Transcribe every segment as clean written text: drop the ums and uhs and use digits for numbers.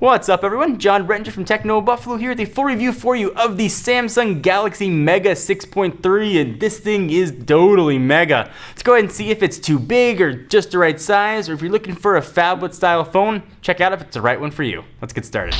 What's up everyone, John Rettinger from Techno Buffalo here with a full review for you of the Samsung Galaxy Mega 6.3, and this thing is totally mega. Let's go ahead and see if it's too big or just the right size, or if you're looking for a phablet style phone, check out if it's the right one for you. Let's get started.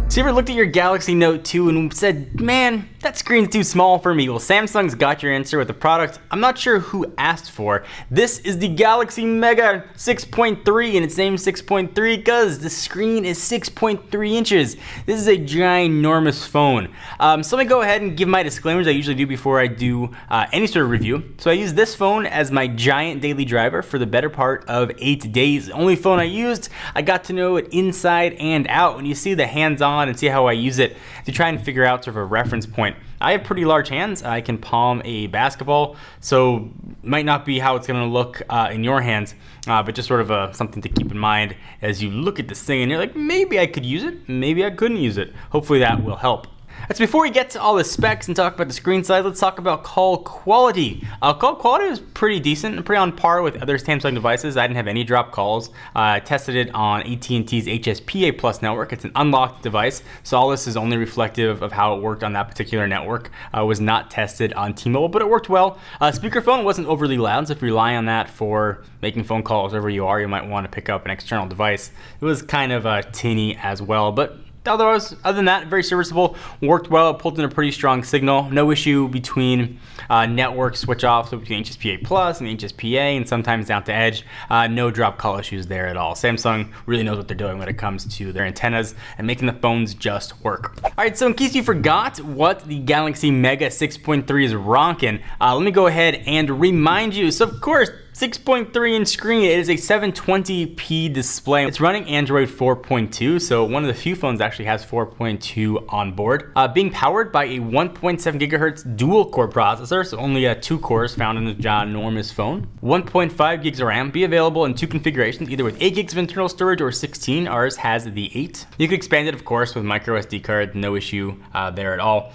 So you ever looked at your Galaxy Note 2 and said, man, that screen's too small for me? Well, Samsung's got your answer with the product I'm not sure who asked for. This is the Galaxy Mega 6.3, and its named 6.3 because the screen is 6.3 inches. This is a ginormous phone. So let me go ahead and give my disclaimers I usually do before I do any sort of review. So I use this phone as my giant daily driver for the better part of 8 days. The only phone I used, I got to know it inside and out. When you see the hands-on and see how I use it to try and figure out sort of a reference point. I have pretty large hands. I can palm a basketball, so might not be how it's going to look in your hands, but just sort of something to keep in mind as you look at this thing and you're like, maybe I could use it, maybe I couldn't use it. Hopefully that will help. So before we get to all the specs and talk about the screen size, let's talk about call quality. Call quality was pretty decent and pretty on par with other Samsung devices. I didn't have any drop calls. I tested it on AT&T's HSPA Plus network. It's an unlocked device, so all this is only reflective of how it worked on that particular network. It was not tested on T-Mobile, but it worked well. Speakerphone wasn't overly loud, so if you rely on that for making phone calls wherever you are, you might want to pick up an external device. It was kind of tinny as well, but other than that, very serviceable, worked well, it pulled in a pretty strong signal, no issue between network switch off, so between HSPA Plus and HSPA, and sometimes down to Edge, no drop call issues there at all. Samsung really knows what they're doing when it comes to their antennas and making the phones just work. Alright, so in case you forgot what the Galaxy Mega 6.3 is rocking, let me go ahead and remind you. So of course, 6.3 inch screen, it is a 720p display. It's running Android 4.2, so one of the few phones that actually has 4.2 on board. Being powered by a 1.7 gigahertz dual core processor, so only 2 cores found in this ginormous phone. 1.5 gigs of RAM, be available in 2 configurations, either with 8 gigs of internal storage or 16. Ours has the 8. You can expand it, of course, with micro SD card, no issue there at all.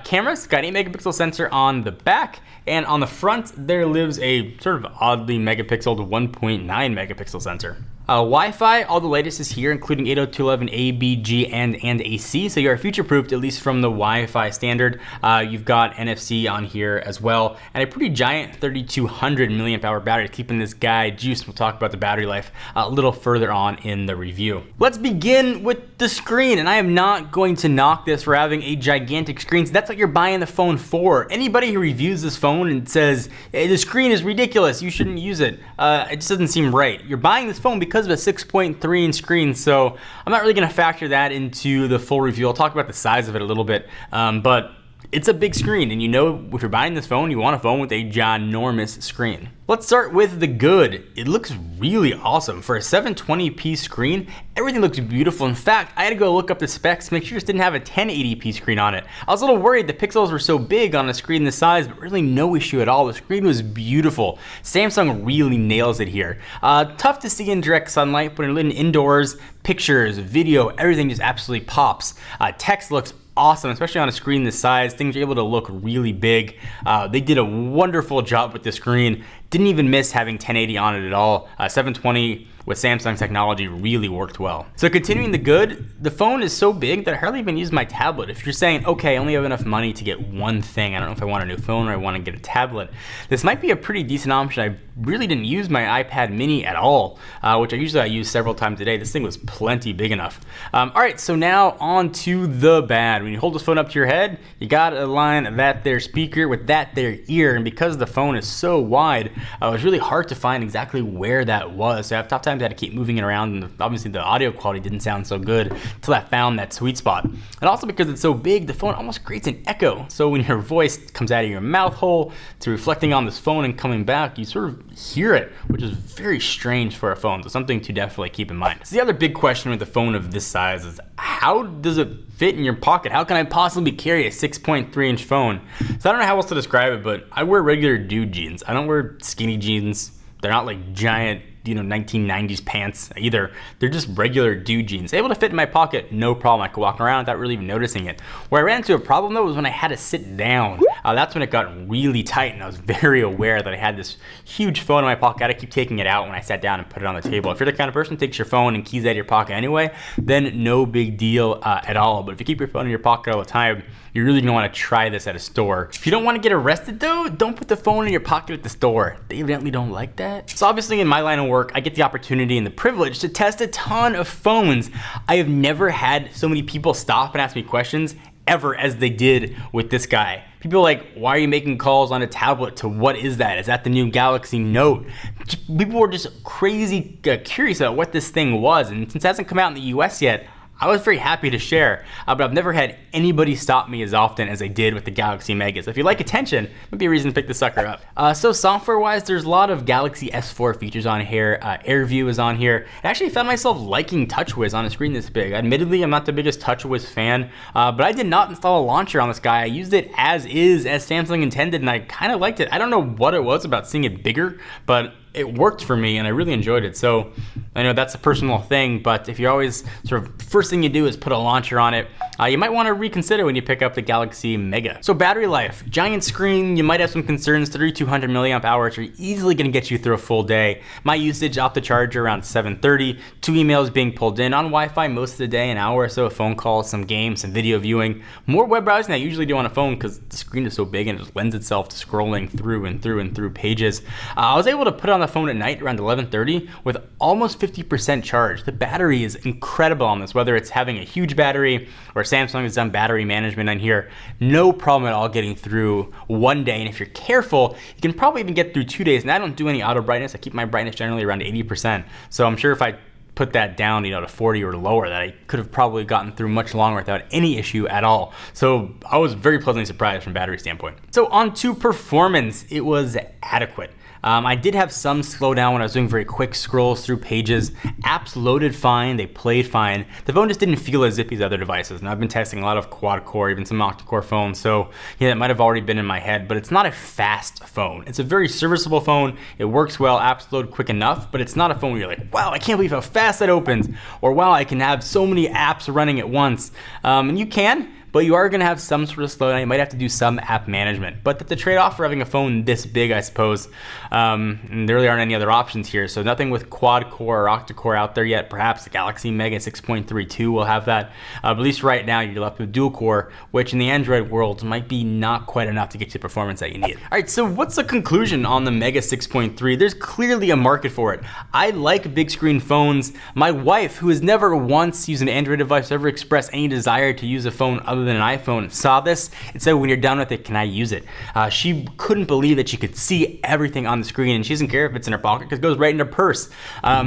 Cameras, got an 8 megapixel sensor on the back, and on the front there lives a sort of oddly megapixel to 1.9 megapixel sensor. Wi-Fi, all the latest is here, including 802.11a, b, g, and AC, so you're future-proofed, at least from the Wi-Fi standard. You've got NFC on here as well, and a pretty giant 3200 milliamp hour battery, keeping this guy juiced. We'll talk about the battery life a little further on in the review. Let's begin with the screen, and I am not going to knock this for having a gigantic screen. So that's what you're buying the phone for. Anybody who reviews this phone and says, hey, the screen is ridiculous, you shouldn't use it, it just doesn't seem right. You're buying this phone because of a 6.3 inch screen, so I'm not really going to factor that into the full review. I'll talk about the size of it a little bit, but it's a big screen, and you know if you're buying this phone, you want a phone with a ginormous screen. Let's start with the good. It looks really awesome. For a 720p screen, everything looks beautiful. In fact, I had to go look up the specs to make sure it didn't have a 1080p screen on it. I was a little worried the pixels were so big on a screen this size, but really no issue at all. The screen was beautiful. Samsung really nails it here. Tough to see in direct sunlight, but in indoors, pictures, video, everything just absolutely pops. Text looks awesome, especially on a screen this size. Things are able to look really big. They did a wonderful job with the screen. Didn't even miss having 1080 on it at all. 720 with Samsung technology really worked well. So continuing the good, the phone is so big that I hardly even use my tablet. If you're saying, okay, I only have enough money to get one thing, I don't know if I want a new phone or I want to get a tablet, this might be a pretty decent option. I really didn't use my iPad mini at all, which I use several times a day. This thing was plenty big enough. All right, so now on to the bad. When you hold this phone up to your head, you gotta align that there speaker with that there ear, and because the phone is so wide, it was really hard to find exactly where that was. So I have tough times, I had to keep moving it around, and obviously the audio quality didn't sound so good until I found that sweet spot. And also because it's so big, the phone almost creates an echo. So when your voice comes out of your mouth hole to reflecting on this phone and coming back, you sort of hear it, which is very strange for a phone. So something to definitely keep in mind. So the other big question with a phone of this size is, how does it fit in your pocket? How can I possibly carry a 6.3 inch phone? So I don't know how else to describe it, but I wear regular dude jeans. I don't wear skinny jeans. They're not like giant 1990s pants either. They're just regular dude jeans. Able to fit in my pocket, no problem. I could walk around without really even noticing it. Where I ran into a problem though was when I had to sit down. That's when it got really tight, and I was very aware that I had this huge phone in my pocket. I had to keep taking it out when I sat down and put it on the table. If you're the kind of person who takes your phone and keys out of your pocket anyway, then no big deal at all. But if you keep your phone in your pocket all the time, you're really gonna wanna try this at a store. If you don't wanna get arrested though, don't put the phone in your pocket at the store. They evidently don't like that. So obviously in my line of work, I get the opportunity and the privilege to test a ton of phones. I have never had so many people stop and ask me questions ever as they did with this guy. People are like, why are you making calls on a tablet? To what is that? Is that the new Galaxy Note? People were just crazy curious about what this thing was, and since it hasn't come out in the US yet, I was very happy to share, but I've never had anybody stop me as often as I did with the Galaxy Mega. So if you like attention, might be a reason to pick the sucker up. So software-wise, there's a lot of Galaxy S4 features on here. AirView is on here. I actually found myself liking TouchWiz on a screen this big. Admittedly, I'm not the biggest TouchWiz fan, but I did not install a launcher on this guy. I used it as is, as Samsung intended, and I kind of liked it. I don't know what it was about seeing it bigger, but it worked for me and I really enjoyed it. So I know that's a personal thing, but if you're always sort of first thing you do is put a launcher on it, you might want to reconsider when you pick up the Galaxy Mega. So battery life, giant screen, you might have some concerns. 3200 milliamp hours are easily going to get you through a full day. My usage off the charger around 7:30, 2 emails being pulled in on Wi-Fi most of the day, an hour or so of phone calls, some games, some video viewing, more web browsing than I usually do on a phone because the screen is so big and it just lends itself to scrolling through and through and through pages. I was able to put on the phone at night around 11:30 with almost 50% charge. The battery is incredible on this, whether it's having a huge battery or Samsung has done battery management on here. No problem at all getting through one day, and if you're careful, you can probably even get through 2 days. And I don't do any auto brightness. I keep my brightness generally around 80%. So I'm sure if I put that down, to 40 or lower, that I could have probably gotten through much longer without any issue at all. So I was very pleasantly surprised from a battery standpoint. So on to performance, it was adequate. I did have some slowdown when I was doing very quick scrolls through pages. Apps loaded fine, they played fine. The phone just didn't feel as zippy as other devices. And I've been testing a lot of quad core, even some octa-core phones. So yeah, it might have already been in my head, but it's not a fast phone. It's a very serviceable phone. It works well, apps load quick enough, but it's not a phone where you're like, wow, I can't believe how fast that opens. Or wow, I can have so many apps running at once. And you can, but you are going to have some sort of slowdown. You might have to do some app management, but that's the trade-off for having a phone this big, I suppose. And there really aren't any other options here. So nothing with quad core or octa-core out there yet. Perhaps the Galaxy Mega 6.32 will have that. But at least right now you're left with dual core, which in the Android world might be not quite enough to get you the performance that you need. All right, so what's the conclusion on the Mega 6.3? There's clearly a market for it. I like big screen phones. My wife, who has never once used an Android device, ever expressed any desire to use a phone other than an iPhone, saw this and said, when you're done with it, can I use it? She couldn't believe that she could see everything on the screen, and she doesn't care if it's in her pocket because it goes right in her purse.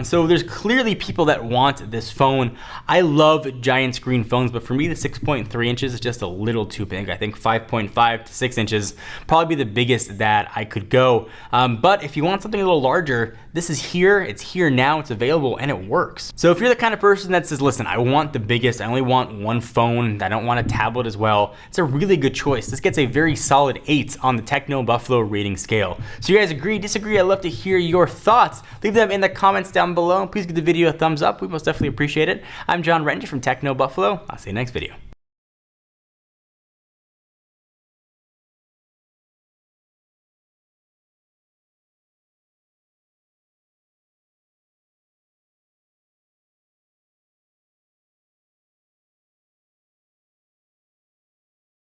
So there's clearly people that want this phone. I love giant screen phones, but for me, the 6.3 inches is just a little too big. I think 5.5 to 6 inches probably be the biggest that I could go. But if you want something a little larger, this is here, it's here now, it's available, and it works. So if you're the kind of person that says, listen, I want the biggest, I only want one phone, I don't want a tablet as well, it's a really good choice. This gets a very solid 8 on the Techno Buffalo rating scale. So you guys agree, disagree? I'd love to hear your thoughts. Leave them in the comments down below. Please give the video a thumbs up. We most definitely appreciate it. I'm John Renger from Techno Buffalo. I'll see you next video.